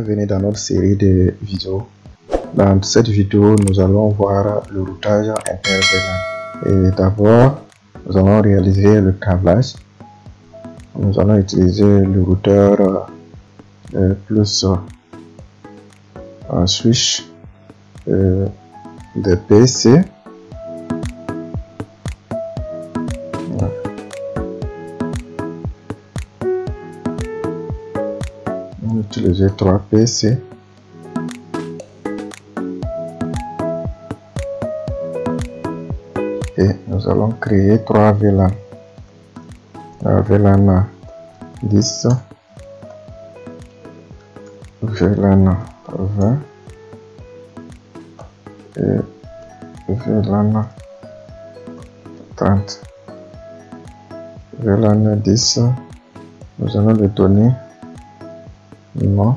bienvenue dans notre série de vidéos. Dans cette vidéo, nous allons voir le routage inter-VLAN. Et d'abord, nous allons réaliser le câblage. Nous allons utiliser le routeur plus un switch de PC. On va utiliser 3 PC. Et nous allons créer 3 VLAN. VLAN 10, VLAN 20 et VLAN 30. VLAN 10, nous allons le donner nom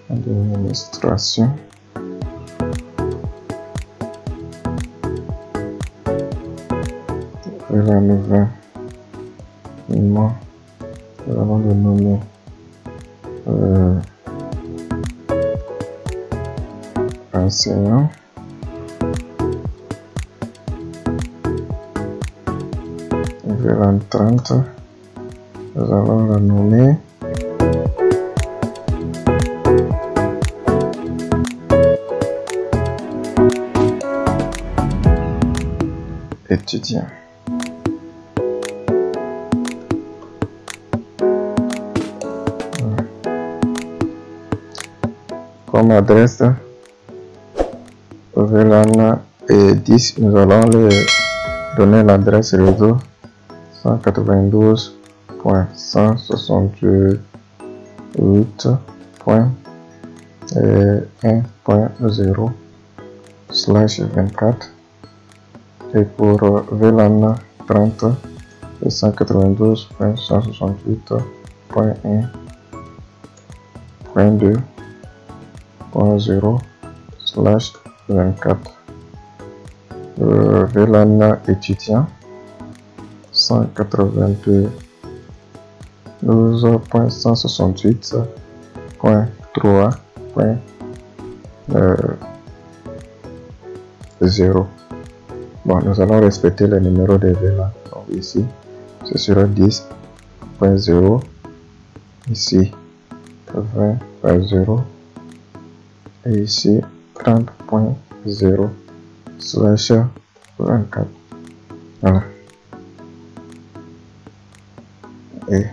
d'administration. VLAN 20, nom, nous allons le nommer enseignant. VLAN 30, nous allons la nommer étudiant. Comme adresse VLAN et 10, nous allons le donner l'adresse réseau 192.168.1.0/24 et pour VLAN 30 192.168.1.0/24. VLAN étudiant 192.168.3.0. Bon, nous allons respecter le numéro de VLAN. Donc ici, ce sera 10.0, ici 20.0 et ici 30.0/24. Voilà. Et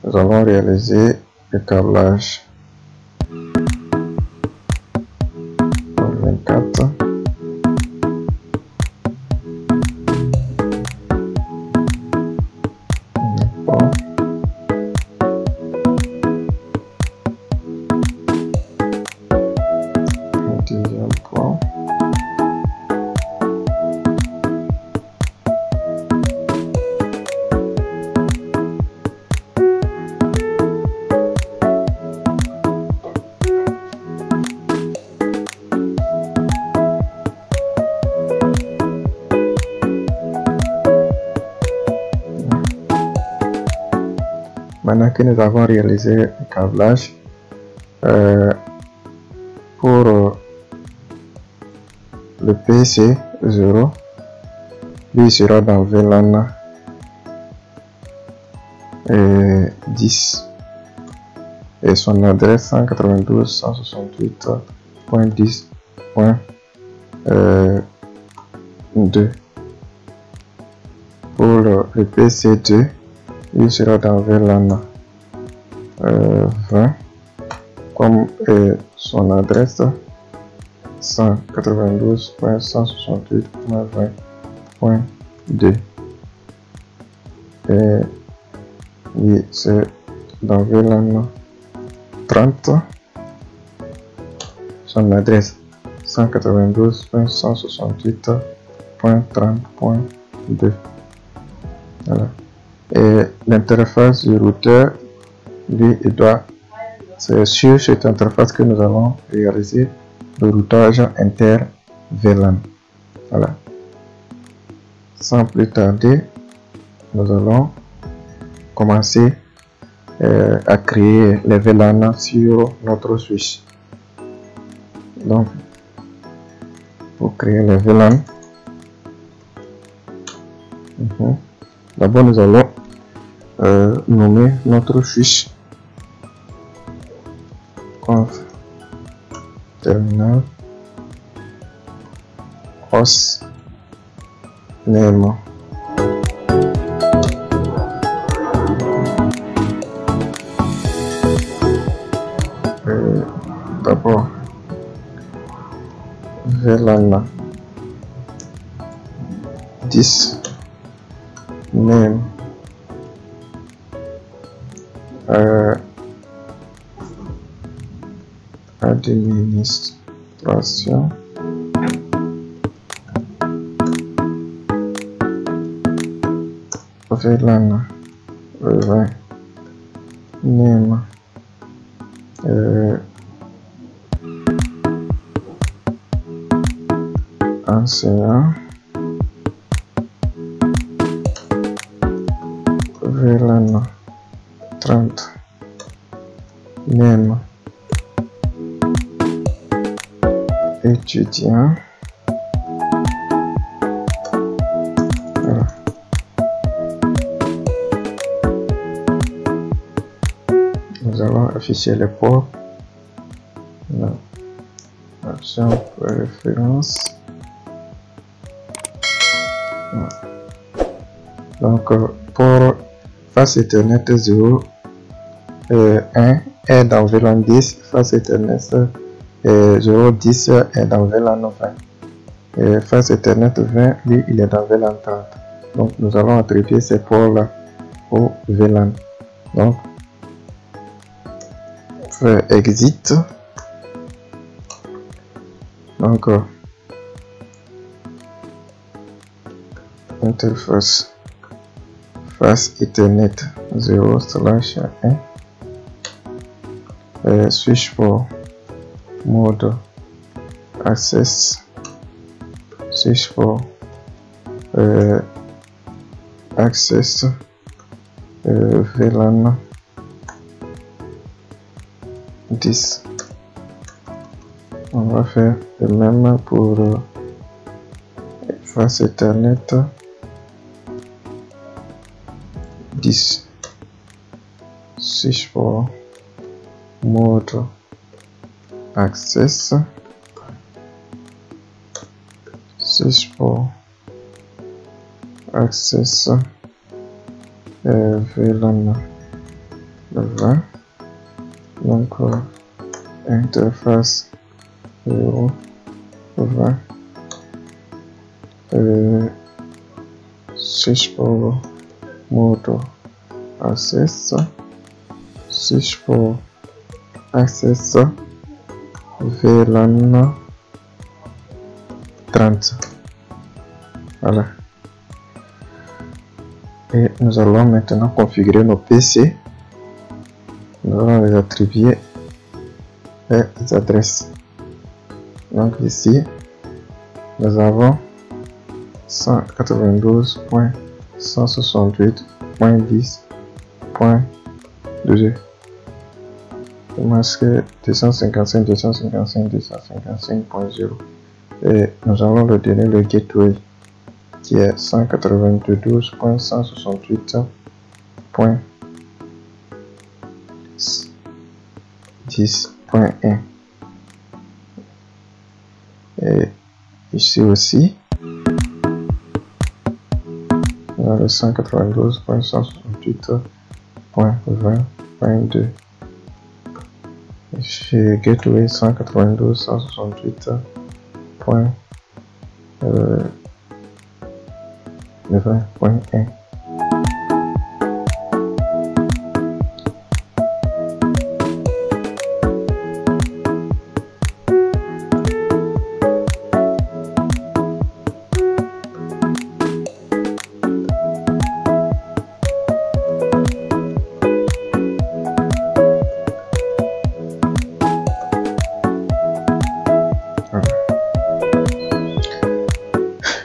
nous allons réaliser le câblage 24. Deuxième point. Maintenant que nous avons réalisé le câblage, pour le PC 0, lui sera dans VLAN 10 et son adresse 192.168.10.2. Pour le PC 2, il sera dans VLAN 20 comme son adresse 192.168.20.2 et oui, c'est dans VLAN 30, son adresse 192.168.30.2. Voilà. Et l'interface du routeur, lui, c'est sur cette interface que nous allons réaliser le routage inter-VLAN. Voilà. Sans plus tarder, nous allons commencer à créer les VLAN sur notre switch. Donc, pour créer les VLAN, d'abord nous allons nommer notre switch conf terminal host name. D'abord VLAN 10 name administration VLAN 20 name enseignant VLAN 30 name étudiant. Voilà. Nous allons afficher les ports. Option préférence. Donc pour face Ethernet 0 1 est dans VLAN 10, face Ethernet 010 est dans VLAN 20 et face Ethernet 20 lui il est dans VLAN 30. Donc nous allons attribuer ces ports là au VLAN. Donc faire exit. Donc interface face Ethernet 0/1 switch port mode access switch port access VLAN 10. On va faire le même pour face Ethernet 10 switch port mode access switch port access VLAN 20. Donc interface 0 20 switch port mode access switch port access VLAN 30. Voilà. Et nous allons maintenant configurer nos PC. Nous allons les attribuer les adresses. Donc ici nous avons 192.168.10.2 masque 255.255.0 et nous allons leur donner le gateway qui est 192.168.10.1 et ici aussi on a le 192.168.20.2 chez gateway 192.168.20.1.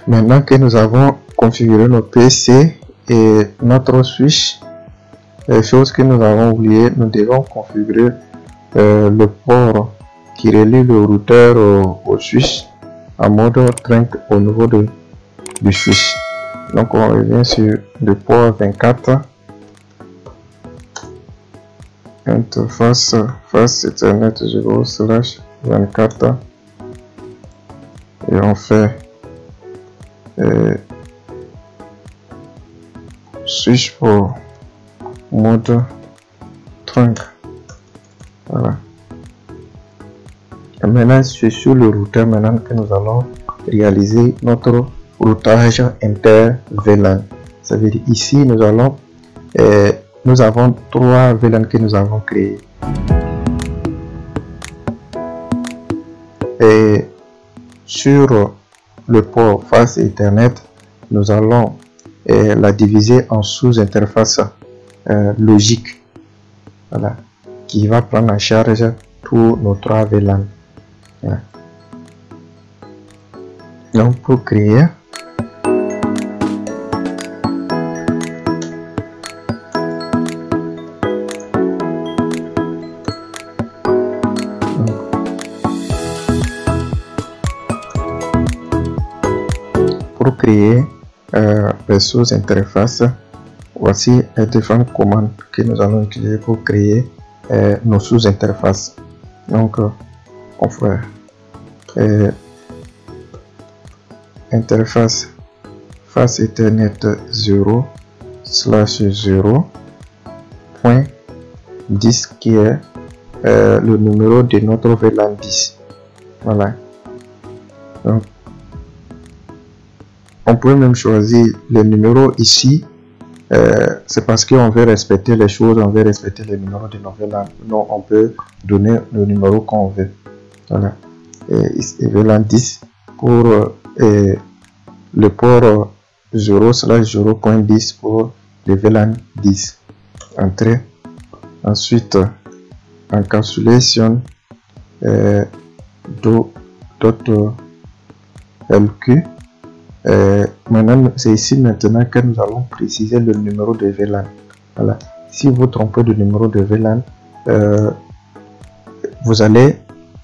Maintenant que nous avons configuré nos PC et notre switch, les choses que nous avons oubliées, nous devons configurer le port qui relie le routeur au switch en mode trunk au niveau du switch. Donc on revient sur le port 24, interface face Ethernet 0/24 et on fait switch pour mode trunk. Voilà. Et maintenant c'est sur le routeur maintenant que nous allons réaliser notre routage inter-VLAN. Ça veut dire ici nous avons 3 VLAN que nous avons créés. Et sur le port face Ethernet, nous allons la diviser en sous-interfaces logiques, voilà, qui va prendre en charge tous nos 3 VLAN. Voilà. Donc pour créer, les sous-interfaces, voici les différentes commandes que nous allons utiliser pour créer nos sous-interfaces. Donc on fait interface face Ethernet 0/0.10 qui est le numéro de notre VLAN 10. Voilà. Donc on peut même choisir le numéro ici, c'est parce qu'on veut respecter les choses, on veut respecter les numéros de nos VLAN. Non, on peut donner le numéro qu'on veut. Voilà. Et VLAN 10 pour le port 0/0.10 pour le VLAN 10. Entrée. Ensuite, encapsulation .lq. Maintenant, c'est ici maintenant que nous allons préciser le numéro de VLAN. Voilà. Si vous trompez de numéro de VLAN, vous allez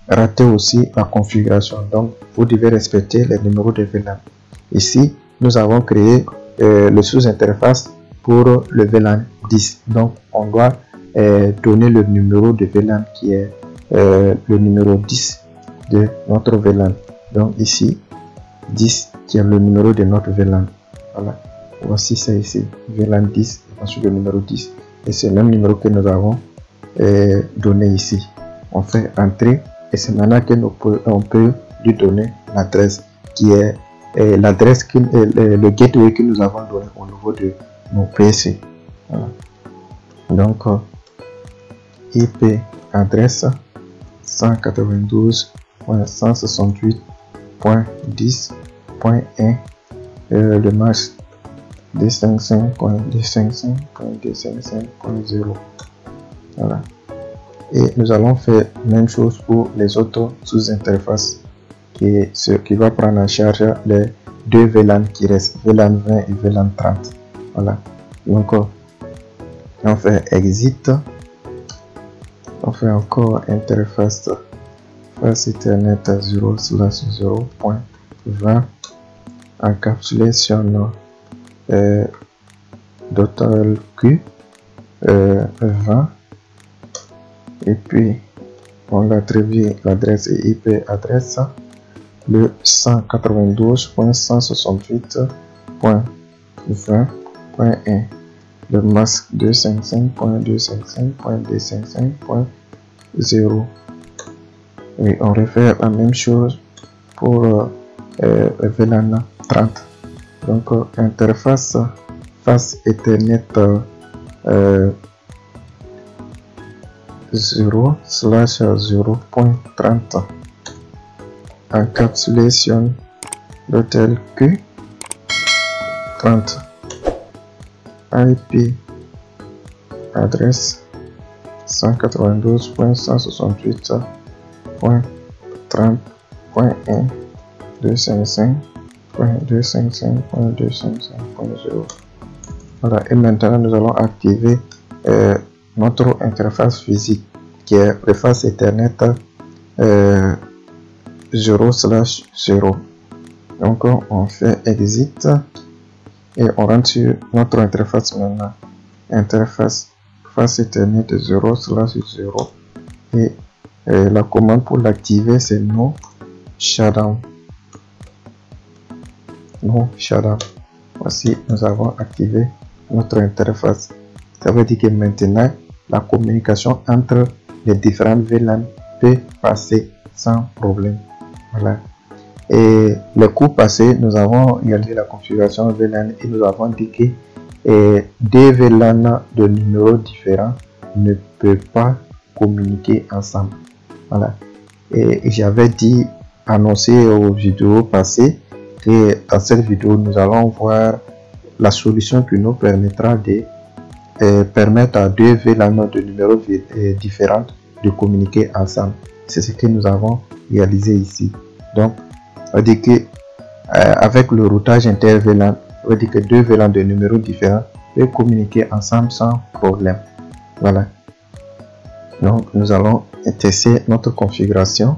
rater aussi la configuration. Donc, vous devez respecter les numéros de VLAN. Ici, nous avons créé le sous-interface pour le VLAN 10. Donc, on doit donner le numéro de VLAN qui est le numéro 10 de notre VLAN. Donc, ici, 10 qui est le numéro de notre VLAN. Voilà. Voici ça ici. VLAN 10, ensuite le numéro 10. Et c'est le même numéro que nous avons donné ici. On fait entrer et c'est maintenant que on peut lui donner l'adresse qui est l'adresse le gateway que nous avons donné au niveau de nos PC. Voilà. Donc IP adresse 192.168.10.1 le max 255.255.255.0. Voilà. Et nous allons faire la même chose pour les autres sous-interfaces qui va prendre en charge les 2 VLAN qui restent, VLAN 20 et VLAN 30. Voilà. Donc on fait exit, on fait encore interface face Ethernet 0/0.20 encapsulation .lq 20 et puis on attribue l'adresse et IP adresse le 192.168.20.1 le masque 255.255.255.0 et on refait la même chose pour VLAN 30. Donc interface face Ethernet 0/0.30 encapsulation .lq 30 IP adresse 192.168.30.1 255.255.255.0. Voilà, et maintenant nous allons activer notre interface physique qui est interface Ethernet 0/0. Donc on fait exit et on rentre sur notre interface maintenant. Interface Ethernet 0/0 et la commande pour l'activer c'est no shutdown. Voici, nous avons activé notre interface. Ça veut dire que maintenant la communication entre les différentes VLAN peut passer sans problème. Voilà. Et le cours passé, nous avons réalisé la configuration VLAN et nous avons dit que deux VLAN de numéros différents ne peuvent pas communiquer ensemble. Voilà. Et j'avais dit, annoncé aux vidéos passées, que dans cette vidéo, nous allons voir la solution qui nous permettra de permettre à deux VLAN de numéros différents de communiquer ensemble. C'est ce que nous avons réalisé ici. Donc, on va dire que avec le routage inter-VLAN, on va dire que deux VLAN de numéros différents peuvent communiquer ensemble sans problème. Voilà. Donc, nous allons tester notre configuration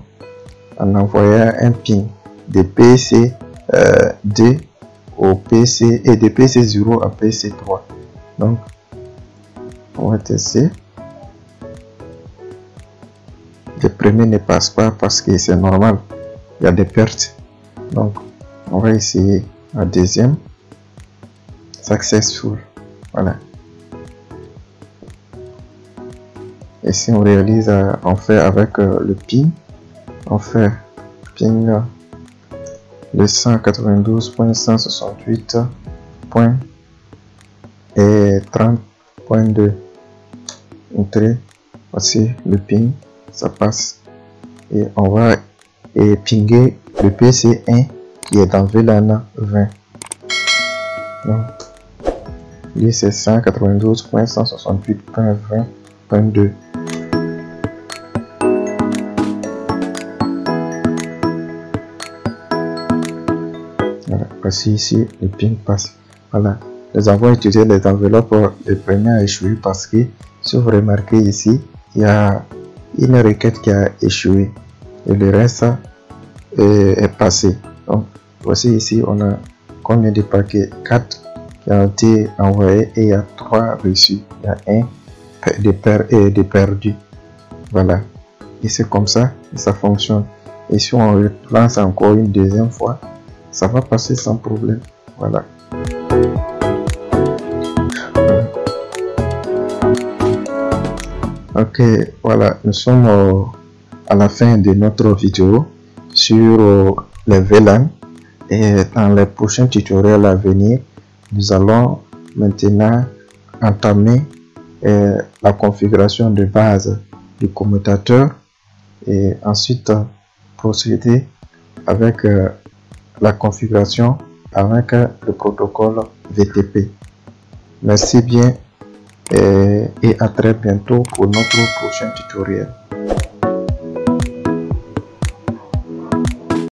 en envoyant un ping de PC2 au PC et de PC0 à PC3. Donc, on va tester. Le premier ne passe pas parce que c'est normal, il y a des pertes. Donc, on va essayer un deuxième. Successful. Voilà. Et si on réalise, on fait avec le ping, on fait ping le 192.168.30.2. Entrée. Voici le ping, ça passe. Et on va pinguer le PC1 qui est dans VLAN 20. Donc, lui c'est 192.168.20.2. Voilà, voici ici le ping passe. Voilà, nous avons utilisé les enveloppes de premier à échouer parce que si vous remarquez ici, il y a une requête qui a échoué et le reste est passé. Donc voici ici on a combien de paquets? 4 qui ont été envoyés et il y a 3 reçus. Il y a un de perdu. Voilà, et c'est comme ça et ça fonctionne. Et si on lance encore une deuxième fois, ça va passer sans problème. Voilà. Ok, voilà, nous sommes à la fin de notre vidéo sur les VLAN et dans les prochains tutoriels à venir, nous allons maintenant entamer la configuration de base du commutateur et ensuite procéder avec la configuration avec le protocole VTP. Merci bien et à très bientôt pour notre prochain tutoriel.